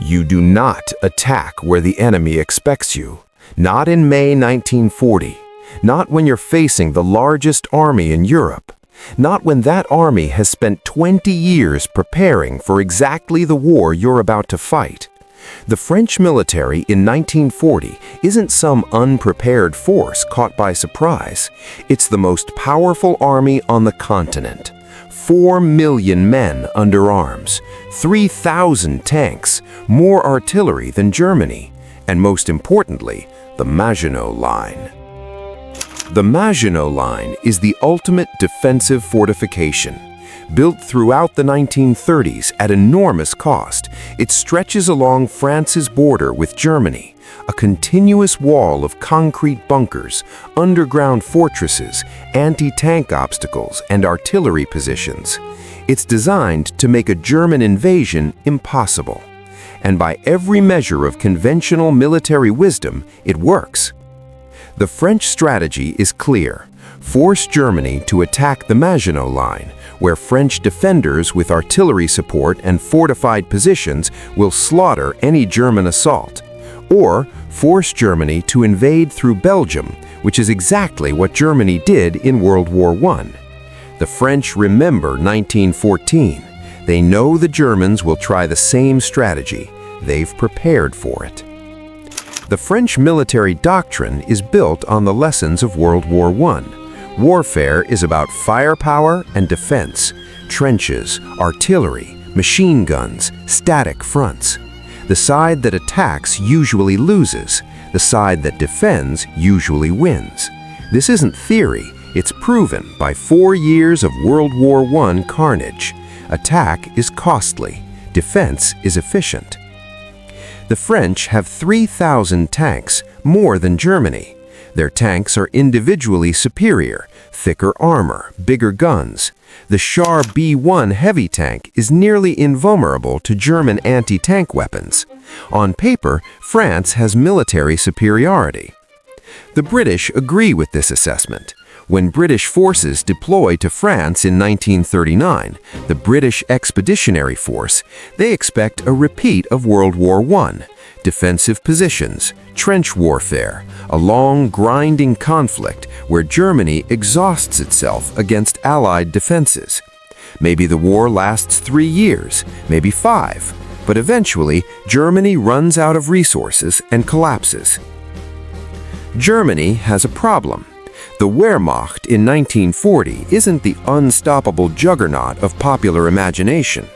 You do not attack where the enemy expects you. Not in May 1940. Not when you're facing the largest army in Europe. Not when that army has spent 20 years preparing for exactly the war you're about to fight. The French military in 1940 isn't some unprepared force caught by surprise. It's the most powerful army on the continent. 4 million men under arms, 3,000 tanks, more artillery than Germany, and most importantly, the Maginot Line. The Maginot Line is the ultimate defensive fortification. Built throughout the 1930s at enormous cost, it stretches along France's border with Germany, a continuous wall of concrete bunkers, underground fortresses, anti-tank obstacles, and artillery positions. It's designed to make a German invasion impossible. And by every measure of conventional military wisdom, it works. The French strategy is clear. Force Germany to attack the Maginot Line, where French defenders with artillery support and fortified positions will slaughter any German assault. Or force Germany to invade through Belgium, which is exactly what Germany did in World War I. The French remember 1914. They know the Germans will try the same strategy. They've prepared for it. The French military doctrine is built on the lessons of World War I. Warfare is about firepower and defense, trenches, artillery, machine guns, static fronts. The side that attacks usually loses. The side that defends usually wins. This isn't theory, it's proven by 4 years of World War I carnage. Attack is costly, defense is efficient. The French have 3,000 tanks, more than Germany. Their tanks are individually superior, thicker armor, bigger guns. The Char B-1 heavy tank is nearly invulnerable to German anti-tank weapons. On paper, France has military superiority. The British agree with this assessment. When British forces deployed to France in 1939, the British Expeditionary Force, they expect a repeat of World War I. Defensive positions, trench warfare, a long, grinding conflict where Germany exhausts itself against Allied defenses. Maybe the war lasts 3 years, maybe 5, but eventually Germany runs out of resources and collapses. Germany has a problem. The Wehrmacht in 1940 isn't the unstoppable juggernaut of popular imagination.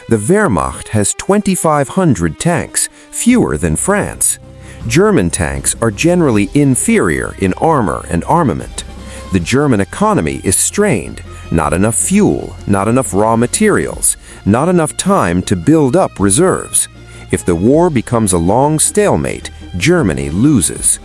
The Wehrmacht has 2,500 tanks, fewer than France. German tanks are generally inferior in armor and armament. The German economy is strained. Not enough fuel, not enough raw materials, not enough time to build up reserves. If the war becomes a long stalemate, Germany loses.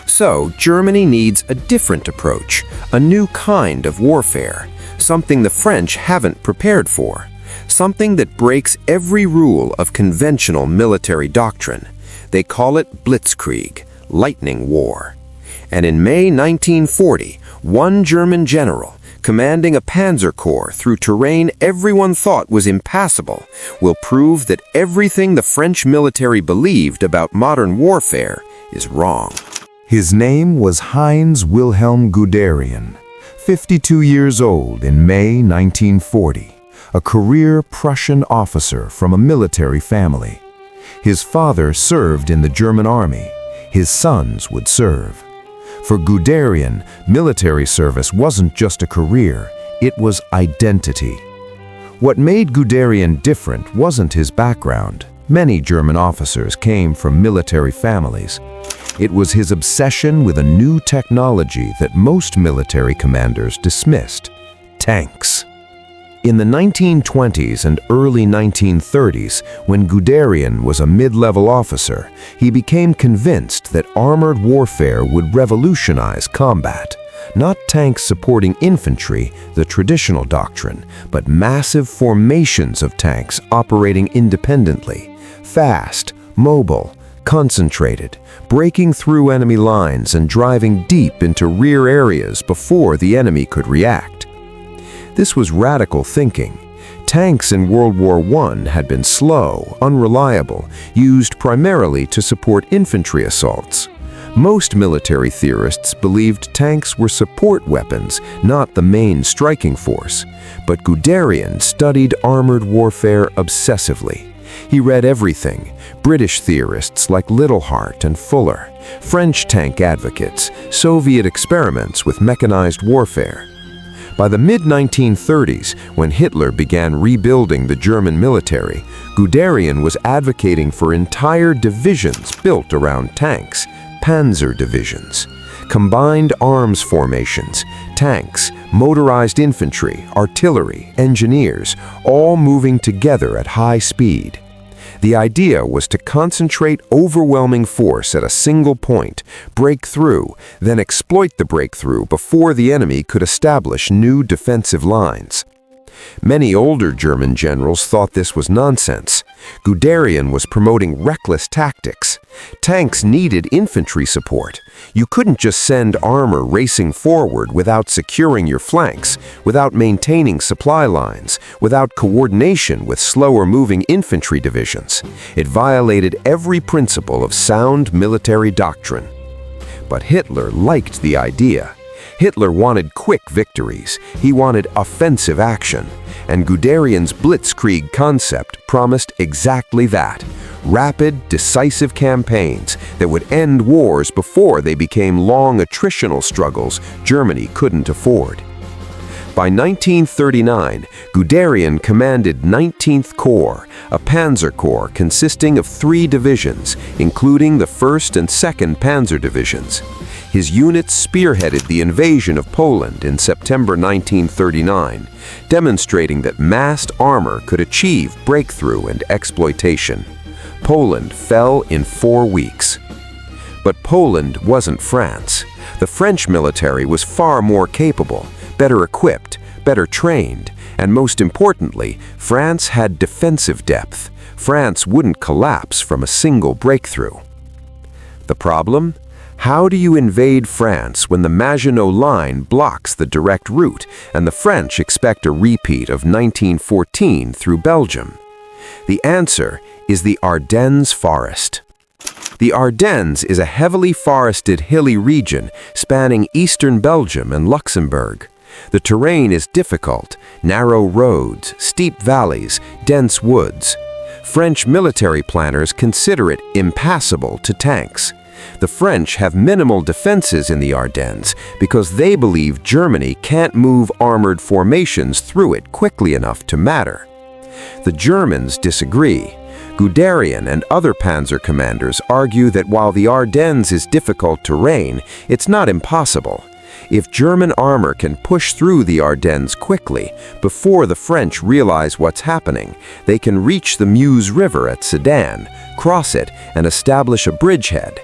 So, Germany needs a different approach, a new kind of warfare, something the French haven't prepared for, something that breaks every rule of conventional military doctrine. They call it Blitzkrieg, lightning war. And in May 1940, one German general, commanding a Panzer Corps through terrain everyone thought was impassable, will prove that everything the French military believed about modern warfare is wrong. His name was Heinz Wilhelm Guderian, 52 years old in May 1940, a career Prussian officer from a military family. His father served in the German army. His sons would serve. For Guderian, military service wasn't just a career, it was identity. What made Guderian different wasn't his background. Many German officers came from military families. It was his obsession with a new technology that most military commanders dismissed: tanks. In the 1920s and early 1930s, when Guderian was a mid-level officer, he became convinced that armored warfare would revolutionize combat. Not tanks supporting infantry, the traditional doctrine, but massive formations of tanks operating independently, fast, mobile, concentrated, breaking through enemy lines and driving deep into rear areas before the enemy could react. This was radical thinking. Tanks in World War I had been slow, unreliable, used primarily to support infantry assaults. Most military theorists believed tanks were support weapons, not the main striking force. But Guderian studied armored warfare obsessively. He read everything: British theorists like Littlehart and Fuller, French tank advocates, Soviet experiments with mechanized warfare. By the mid-1930s, when Hitler began rebuilding the German military, Guderian was advocating for entire divisions built around tanks, Panzer divisions, combined arms formations, tanks, motorized infantry, artillery, engineers, all moving together at high speed. The idea was to concentrate overwhelming force at a single point, break through, then exploit the breakthrough before the enemy could establish new defensive lines. Many older German generals thought this was nonsense. Guderian was promoting reckless tactics. Tanks needed infantry support. You couldn't just send armor racing forward without securing your flanks, without maintaining supply lines, without coordination with slower-moving infantry divisions. It violated every principle of sound military doctrine. But Hitler liked the idea. Hitler wanted quick victories. He wanted offensive action. And Guderian's Blitzkrieg concept promised exactly that: rapid, decisive campaigns that would end wars before they became long attritional struggles Germany couldn't afford. By 1939, Guderian commanded 19th Corps, a Panzer Corps consisting of 3 divisions, including the 1st and 2nd Panzer Divisions. His units spearheaded the invasion of Poland in September 1939, demonstrating that massed armor could achieve breakthrough and exploitation. Poland fell in 4 weeks. But Poland wasn't France. The French military was far more capable, better equipped, better trained, and most importantly, France had defensive depth. France wouldn't collapse from a single breakthrough. The problem? How do you invade France when the Maginot Line blocks the direct route and the French expect a repeat of 1914 through Belgium? The answer is the Ardennes Forest. The Ardennes is a heavily forested hilly region spanning eastern Belgium and Luxembourg. The terrain is difficult: narrow roads, steep valleys, dense woods. French military planners consider it impassable to tanks. The French have minimal defenses in the Ardennes because they believe Germany can't move armored formations through it quickly enough to matter. The Germans disagree. Guderian and other panzer commanders argue that while the Ardennes is difficult terrain, it's not impossible. If German armor can push through the Ardennes quickly, before the French realize what's happening, they can reach the Meuse River at Sedan, cross it, and establish a bridgehead.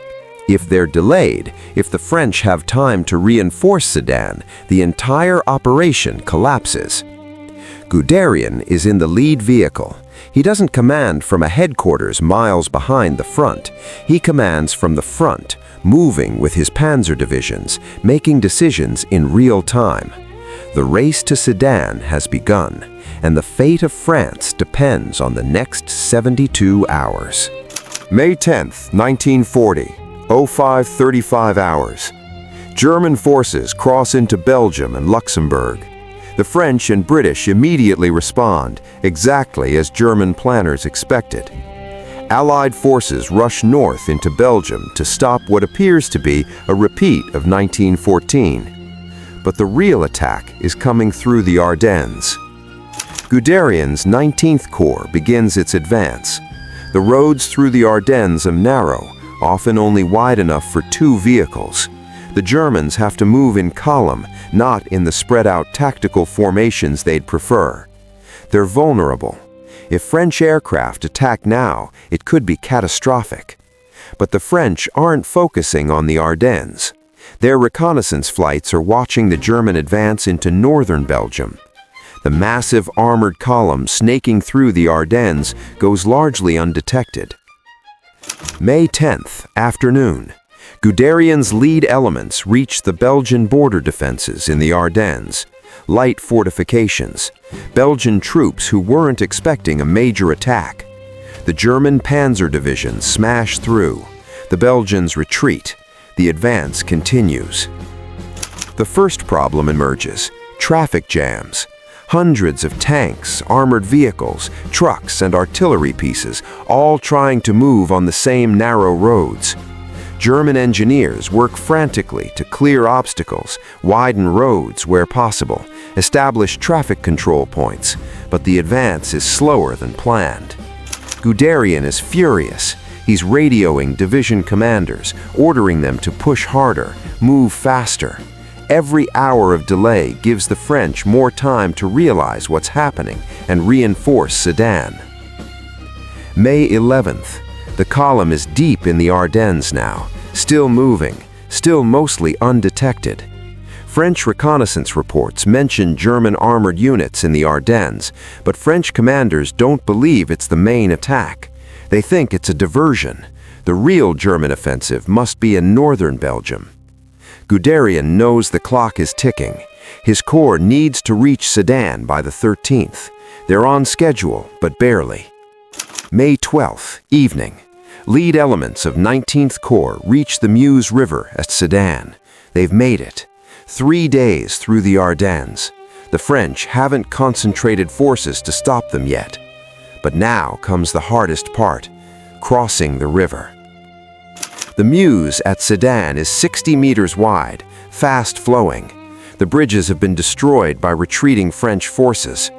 If they're delayed, if the French have time to reinforce Sedan, the entire operation collapses. Guderian is in the lead vehicle. He doesn't command from a headquarters miles behind the front. He commands from the front, moving with his panzer divisions, making decisions in real time. The race to Sedan has begun, and the fate of France depends on the next 72 hours. May 10th, 1940. 05:35 hours. German forces cross into Belgium and Luxembourg. The French and British immediately respond, exactly as German planners expected. Allied forces rush north into Belgium to stop what appears to be a repeat of 1914. But the real attack is coming through the Ardennes. Guderian's 19th Corps begins its advance. The roads through the Ardennes are narrow, often only wide enough for 2 vehicles. The Germans have to move in column, not in the spread-out tactical formations they'd prefer. They're vulnerable. If French aircraft attack now, it could be catastrophic. But the French aren't focusing on the Ardennes. Their reconnaissance flights are watching the German advance into northern Belgium. The massive armored column snaking through the Ardennes goes largely undetected. May 10th, afternoon. Guderian's lead elements reach the Belgian border defenses in the Ardennes. light fortifications, Belgian troops who weren't expecting a major attack. The German Panzer divisions smash through. The Belgians retreat. The advance continues. The first problem emerges: traffic jams. Hundreds of tanks, armored vehicles, trucks, and artillery pieces, all trying to move on the same narrow roads. German engineers work frantically to clear obstacles, widen roads where possible, establish traffic control points, but the advance is slower than planned. Guderian is furious. He's radioing division commanders, ordering them to push harder, move faster. Every hour of delay gives the French more time to realize what's happening and reinforce Sedan. May 11th. The column is deep in the Ardennes now, still moving, still mostly undetected. French reconnaissance reports mention German armored units in the Ardennes, but French commanders don't believe it's the main attack. They think it's a diversion. The real German offensive must be in northern Belgium. Guderian knows the clock is ticking. His corps needs to reach Sedan by the 13th. They're on schedule, but barely. May 12th, evening. Lead elements of 19th Corps reach the Meuse River at Sedan. They've made it. 3 days through the Ardennes. The French haven't concentrated forces to stop them yet. But now comes the hardest part: crossing the river. The Meuse at Sedan is 60 meters wide, fast-flowing. The bridges have been destroyed by retreating French forces.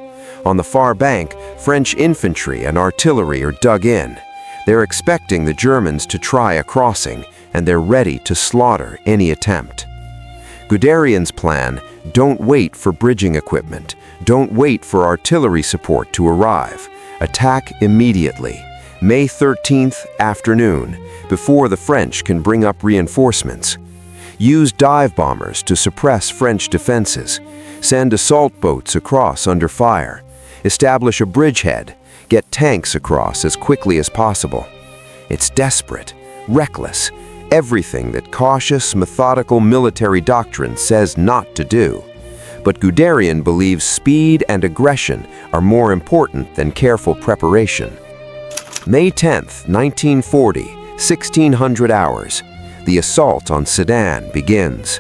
On the far bank, French infantry and artillery are dug in. They're expecting the Germans to try a crossing, and they're ready to slaughter any attempt. Guderian's plan: don't wait for bridging equipment, don't wait for artillery support to arrive. Attack immediately. May 13th, afternoon, before the French can bring up reinforcements. Use dive bombers to suppress French defenses. Send assault boats across under fire. Establish a bridgehead. Get tanks across as quickly as possible. It's desperate, reckless, everything that cautious, methodical military doctrine says not to do. But Guderian believes speed and aggression are more important than careful preparation. May 10th, 1940, 1600 hours. The assault on Sedan begins.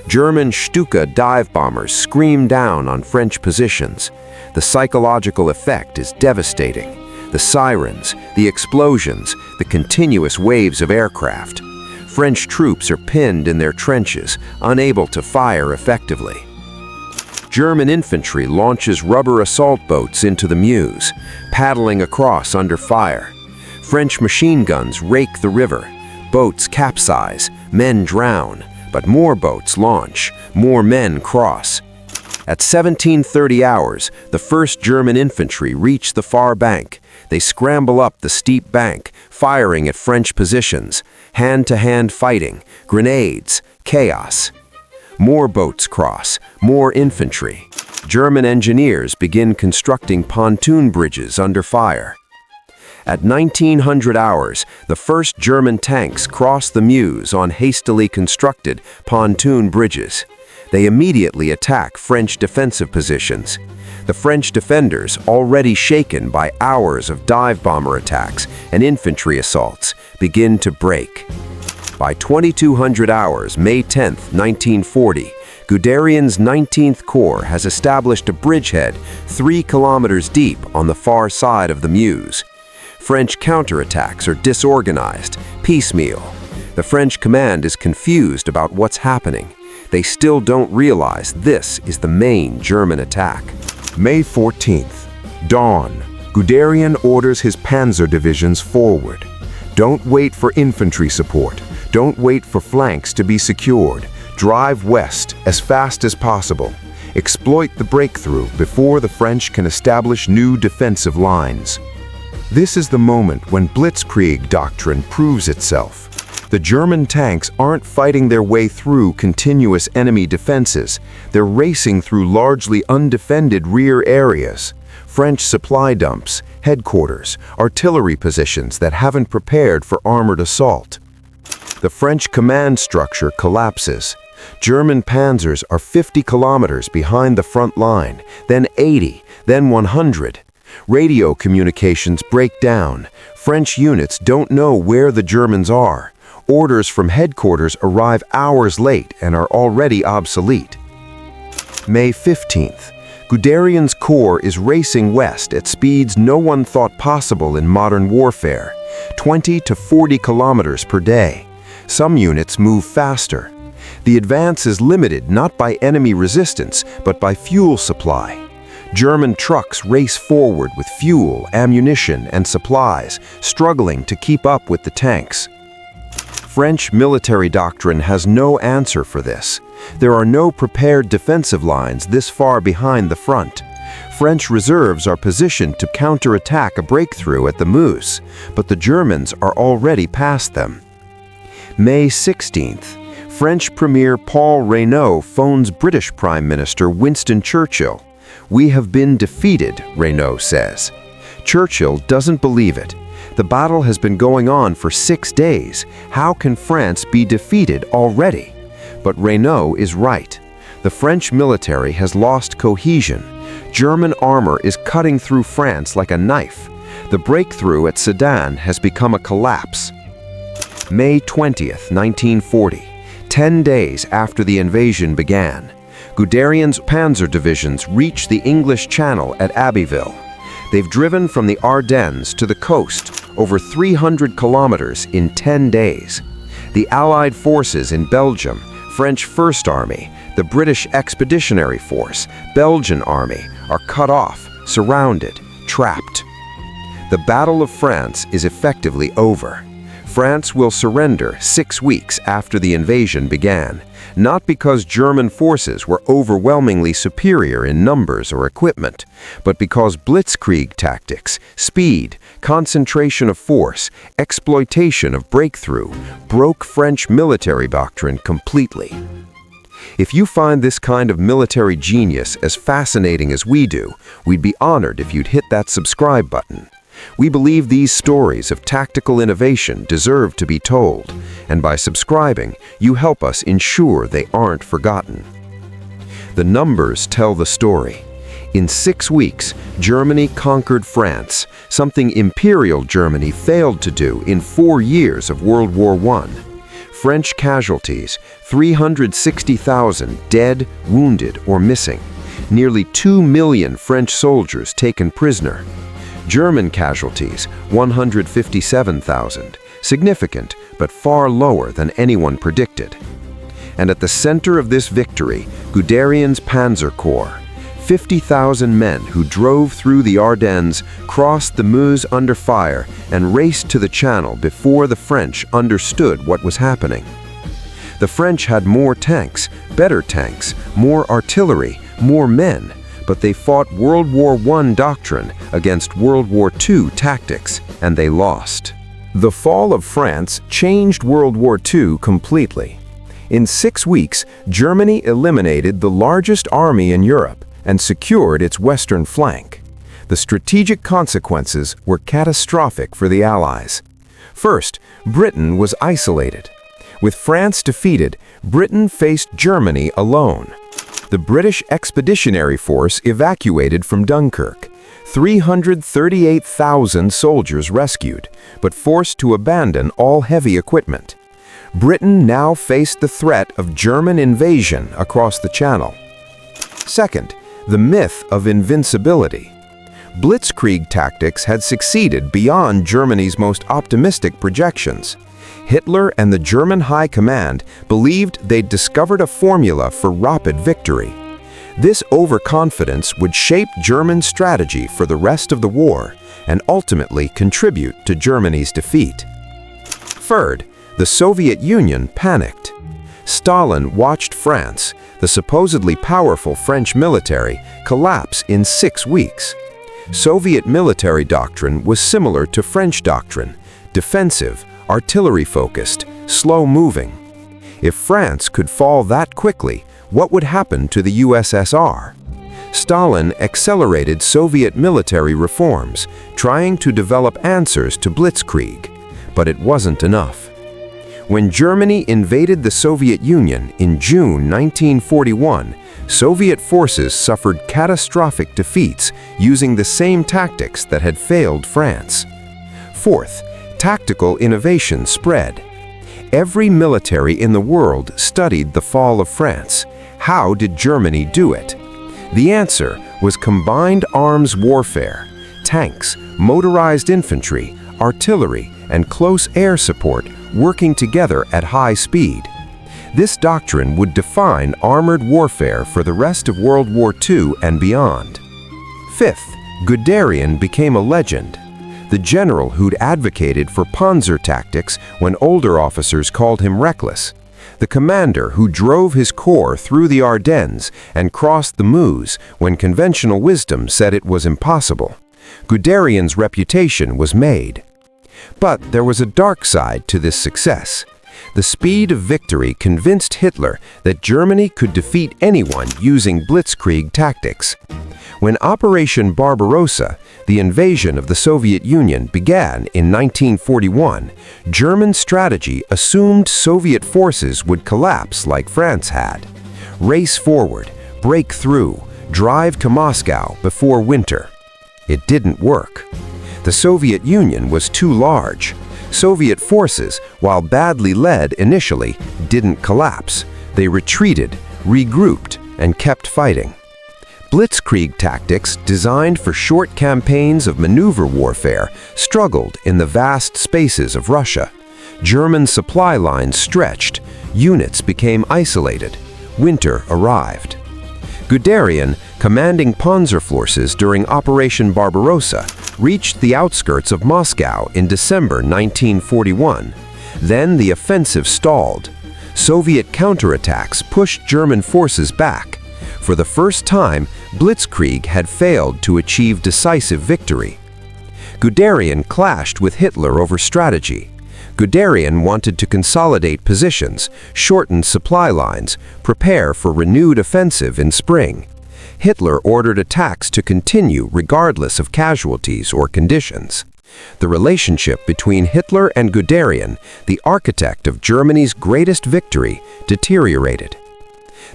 German Stuka dive bombers scream down on French positions. The psychological effect is devastating. The sirens, the explosions, the continuous waves of aircraft. French troops are pinned in their trenches, unable to fire effectively. German infantry launches rubber assault boats into the Meuse, paddling across under fire. French machine guns rake the river. Boats capsize, men drown, but more boats launch, more men cross. At 17:30 hours, the 1st German infantry reach the far bank. They scramble up the steep bank, firing at French positions, hand-to-hand fighting, grenades, chaos. More boats cross, more infantry. German engineers begin constructing pontoon bridges under fire. At 1900 hours, the first German tanks cross the Meuse on hastily constructed pontoon bridges. They immediately attack French defensive positions. The French defenders, already shaken by hours of dive bomber attacks and infantry assaults, begin to break. By 2200 hours, May 10, 1940, Guderian's 19th Corps has established a bridgehead 3 kilometers deep on the far side of the Meuse. French counterattacks are disorganized, piecemeal. The French command is confused about what's happening. They still don't realize this is the main German attack. May 14th, dawn. Guderian orders his Panzer divisions forward. Don't wait for infantry support. Don't wait for flanks to be secured. Drive west as fast as possible. Exploit the breakthrough before the French can establish new defensive lines. This is the moment when Blitzkrieg doctrine proves itself. The German tanks aren't fighting their way through continuous enemy defenses. They're racing through largely undefended rear areas. French supply dumps, headquarters, artillery positions that haven't prepared for armored assault. The French command structure collapses. German panzers are 50 kilometers behind the front line, then 80, then 100. Radio communications break down. French units don't know where the Germans are. Orders from headquarters arrive hours late and are already obsolete. May 15th. Guderian's corps is racing west at speeds no one thought possible in modern warfare, 20 to 40 kilometers per day. Some units move faster. The advance is limited not by enemy resistance, but by fuel supply. German trucks race forward with fuel, ammunition, and supplies, struggling to keep up with the tanks. French military doctrine has no answer for this. There are no prepared defensive lines this far behind the front. French reserves are positioned to counterattack a breakthrough at the Meuse, but the Germans are already past them. May 16th. French Premier Paul Reynaud phones British Prime Minister Winston Churchill. "We have been defeated," Reynaud says. Churchill doesn't believe it. The battle has been going on for 6 days. How can France be defeated already? But Reynaud is right. The French military has lost cohesion. German armor is cutting through France like a knife. The breakthrough at Sedan has become a collapse. May 20th, 1940. 10 days after the invasion began, Guderian's panzer divisions reach the English Channel at Abbeville. They've driven from the Ardennes to the coast, over 300 kilometers in 10 days. The Allied forces in Belgium, French First Army, the British Expeditionary Force, Belgian Army, are cut off, surrounded, trapped. The Battle of France is effectively over. France will surrender 6 weeks after the invasion began, not because German forces were overwhelmingly superior in numbers or equipment, but because Blitzkrieg tactics, speed, concentration of force, exploitation of breakthrough broke French military doctrine completely. If you find this kind of military genius as fascinating as we do, we'd be honored if you'd hit that subscribe button. We believe these stories of tactical innovation deserve to be told, and by subscribing, you help us ensure they aren't forgotten. The numbers tell the story. In 6 weeks, Germany conquered France, something Imperial Germany failed to do in 4 years of World War I. French casualties, 360,000 dead, wounded, or missing. Nearly 2 million French soldiers taken prisoner. German casualties, 157,000, significant but far lower than anyone predicted. And at the center of this victory, Guderian's Panzer Corps, 50,000 men who drove through the Ardennes, crossed the Meuse under fire, and raced to the Channel before the French understood what was happening. The French had more tanks, better tanks, more artillery, more men, but they fought World War I doctrine against World War II tactics, and they lost. The fall of France changed World War II completely. In 6 weeks, Germany eliminated the largest army in Europe and secured its western flank. The strategic consequences were catastrophic for the Allies. First, Britain was isolated. With France defeated, Britain faced Germany alone. The British Expeditionary Force evacuated from Dunkirk. 338,000 soldiers rescued, but forced to abandon all heavy equipment. Britain now faced the threat of German invasion across the Channel. Second, the myth of invincibility. Blitzkrieg tactics had succeeded beyond Germany's most optimistic projections. Hitler and the German High Command believed they'd discovered a formula for rapid victory. This overconfidence would shape German strategy for the rest of the war and ultimately contribute to Germany's defeat. Third, the Soviet Union panicked. Stalin watched France, the supposedly powerful French military, collapse in 6 weeks. Soviet military doctrine was similar to French doctrine, defensive, artillery-focused, slow-moving. If France could fall that quickly, what would happen to the USSR? Stalin accelerated Soviet military reforms, trying to develop answers to Blitzkrieg, but it wasn't enough. When Germany invaded the Soviet Union in June 1941, Soviet forces suffered catastrophic defeats using the same tactics that had failed France. Fourth, tactical innovation spread. Every military in the world studied the fall of France. How did Germany do it? The answer was combined arms warfare. Tanks, motorized infantry, artillery, and close air support working together at high speed. This doctrine would define armored warfare for the rest of World War II and beyond. Fifth, Guderian became a legend. The general who'd advocated for Panzer tactics when older officers called him reckless. The commander who drove his corps through the Ardennes and crossed the Meuse when conventional wisdom said it was impossible. Guderian's reputation was made. But there was a dark side to this success. The speed of victory convinced Hitler that Germany could defeat anyone using Blitzkrieg tactics. When Operation Barbarossa, the invasion of the Soviet Union, began in 1941, German strategy assumed Soviet forces would collapse like France had. Race forward, break through, drive to Moscow before winter. It didn't work. The Soviet Union was too large. Soviet forces, while badly led initially, didn't collapse. They retreated, regrouped, and kept fighting. Blitzkrieg tactics, designed for short campaigns of maneuver warfare, struggled in the vast spaces of Russia. German supply lines stretched, units became isolated. Winter arrived. Guderian, commanding Panzer forces during Operation Barbarossa, reached the outskirts of Moscow in December 1941. Then the offensive stalled. Soviet counterattacks pushed German forces back. For the first time, Blitzkrieg had failed to achieve decisive victory. Guderian clashed with Hitler over strategy. Guderian wanted to consolidate positions, shorten supply lines, prepare for renewed offensive in spring. Hitler ordered attacks to continue regardless of casualties or conditions. The relationship between Hitler and Guderian, the architect of Germany's greatest victory, deteriorated.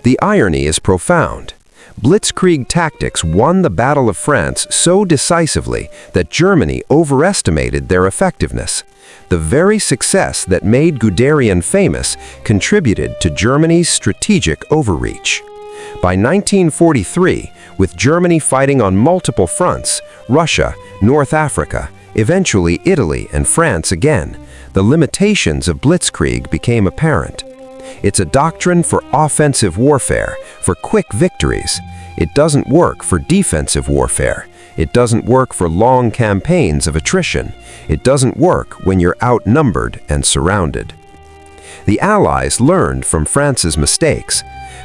The irony is profound. Blitzkrieg tactics won the Battle of France so decisively that Germany overestimated their effectiveness. The very success that made Guderian famous contributed to Germany's strategic overreach. By 1943, with Germany fighting on multiple fronts, Russia, North Africa, eventually Italy and France again, the limitations of Blitzkrieg became apparent. It's a doctrine for offensive warfare, for quick victories. It doesn't work for defensive warfare. It doesn't work for long campaigns of attrition. It doesn't work when you're outnumbered and surrounded. The Allies learned from France's mistakes.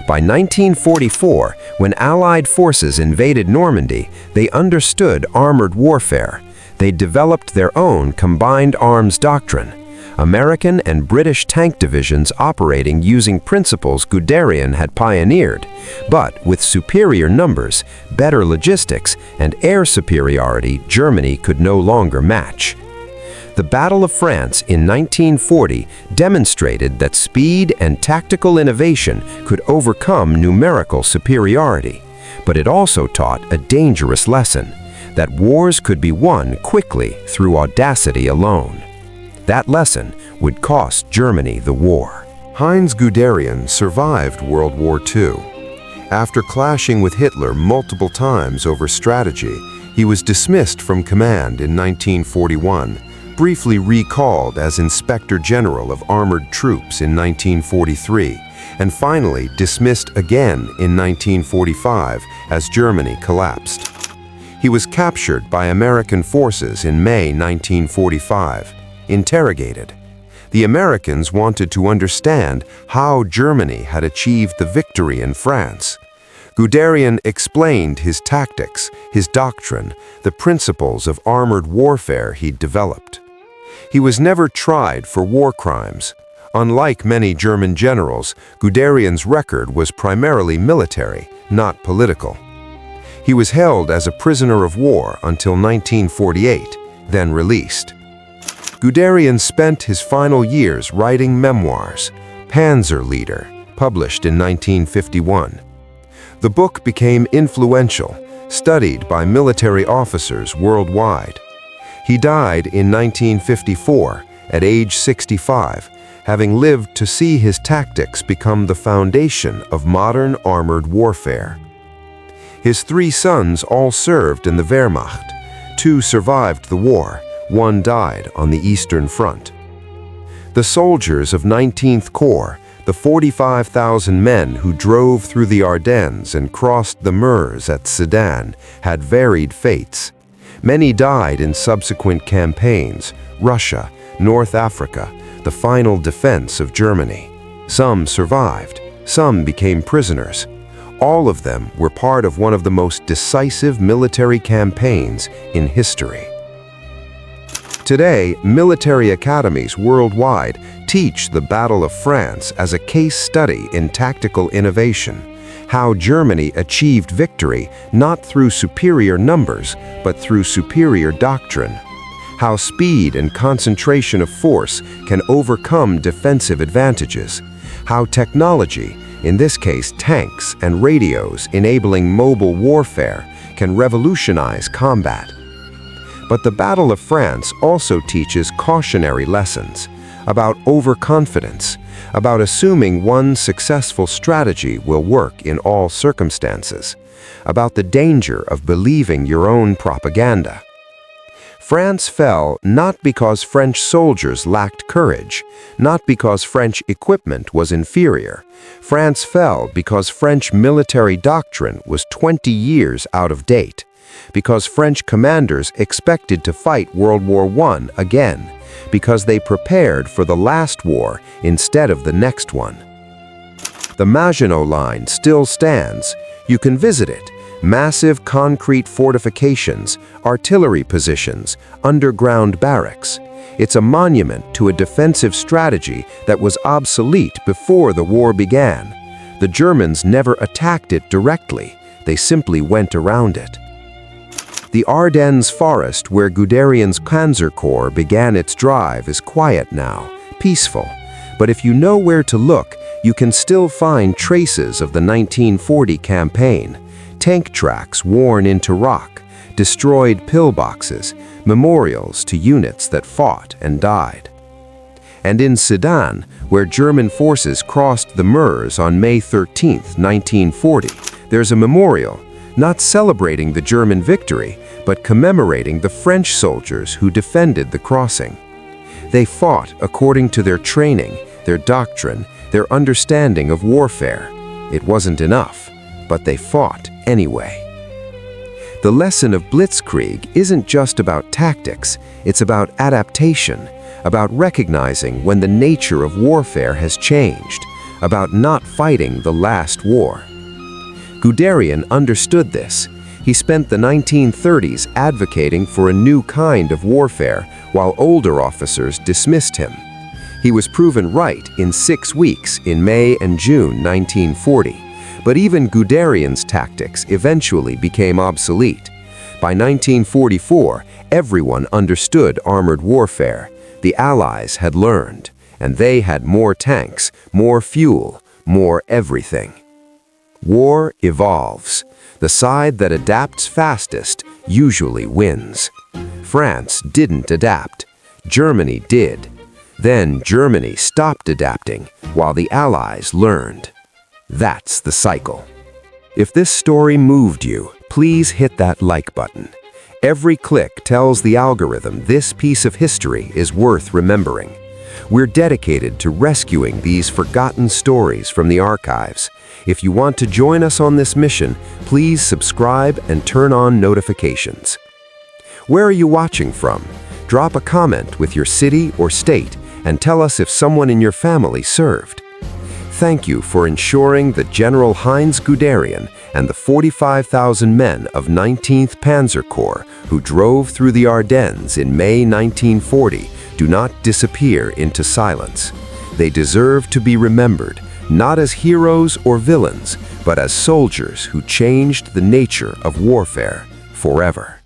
By 1944, when Allied forces invaded Normandy, they understood armored warfare. They developed their own combined arms doctrine. American and British tank divisions operating using principles Guderian had pioneered, but with superior numbers, better logistics, and air superiority Germany could no longer match. The Battle of France in 1940 demonstrated that speed and tactical innovation could overcome numerical superiority, but it also taught a dangerous lesson, that wars could be won quickly through audacity alone. That lesson would cost Germany the war. Heinz Guderian survived World War II. After clashing with Hitler multiple times over strategy, he was dismissed from command in 1941, briefly recalled as Inspector General of Armored Troops in 1943, and finally dismissed again in 1945 as Germany collapsed. He was captured by American forces in May 1945. Interrogated. The Americans wanted to understand how Germany had achieved the victory in France. Guderian explained his tactics, his doctrine, the principles of armored warfare he'd developed. He was never tried for war crimes. Unlike many German generals, Guderian's record was primarily military, not political. He was held as a prisoner of war until 1948, then released. Guderian spent his final years writing memoirs, Panzer Leader, published in 1951. The book became influential, studied by military officers worldwide. He died in 1954, at age 65, having lived to see his tactics become the foundation of modern armored warfare. His 3 sons all served in the Wehrmacht. 2 survived the war, 1 died on the Eastern Front. The soldiers of 19th Corps, the 45,000 men who drove through the Ardennes and crossed the Meuse at Sedan, had varied fates. Many died in subsequent campaigns, Russia, North Africa, the final defense of Germany. Some survived, some became prisoners. All of them were part of one of the most decisive military campaigns in history. Today, military academies worldwide teach the Battle of France as a case study in tactical innovation, how Germany achieved victory not through superior numbers, but through superior doctrine, how speed and concentration of force can overcome defensive advantages, how technology, in this case tanks and radios enabling mobile warfare, can revolutionize combat. But the Battle of France also teaches cautionary lessons about overconfidence, about assuming one successful strategy will work in all circumstances, about the danger of believing your own propaganda. France fell not because French soldiers lacked courage, not because French equipment was inferior. France fell because French military doctrine was 20 years out of date, because French commanders expected to fight World War I again, because they prepared for the last war instead of the next one. The Maginot Line still stands. You can visit it. Massive concrete fortifications, artillery positions, underground barracks. It's a monument to a defensive strategy that was obsolete before the war began. The Germans never attacked it directly, they simply went around it. The Ardennes forest where Guderian's Panzer Corps began its drive is quiet now, peaceful. But if you know where to look, you can still find traces of the 1940 campaign. Tank tracks worn into rock, destroyed pillboxes, memorials to units that fought and died. And in Sedan, where German forces crossed the Meuse on May 13, 1940, there's a memorial, not celebrating the German victory, but commemorating the French soldiers who defended the crossing. They fought according to their training, their doctrine, their understanding of warfare. It wasn't enough, but they fought anyway. The lesson of Blitzkrieg isn't just about tactics, it's about adaptation, about recognizing when the nature of warfare has changed, about not fighting the last war. Guderian understood this. He spent the 1930s advocating for a new kind of warfare while older officers dismissed him. He was proven right in 6 weeks in May and June 1940. But even Guderian's tactics eventually became obsolete. By 1944, everyone understood armored warfare. The Allies had learned, and they had more tanks, more fuel, more everything. War evolves. The side that adapts fastest usually wins. France didn't adapt. Germany did. Then Germany stopped adapting, while the Allies learned. That's the cycle. If this story moved you, please hit that like button. Every click tells the algorithm this piece of history is worth remembering. We're dedicated to rescuing these forgotten stories from the archives. If you want to join us on this mission, please subscribe and turn on notifications. Where are you watching from? Drop a comment with your city or state and tell us if someone in your family served. Thank you for ensuring that General Heinz Guderian and the 45,000 men of 19th Panzer Corps who drove through the Ardennes in May 1940 do not disappear into silence. They deserve to be remembered, not as heroes or villains, but as soldiers who changed the nature of warfare forever.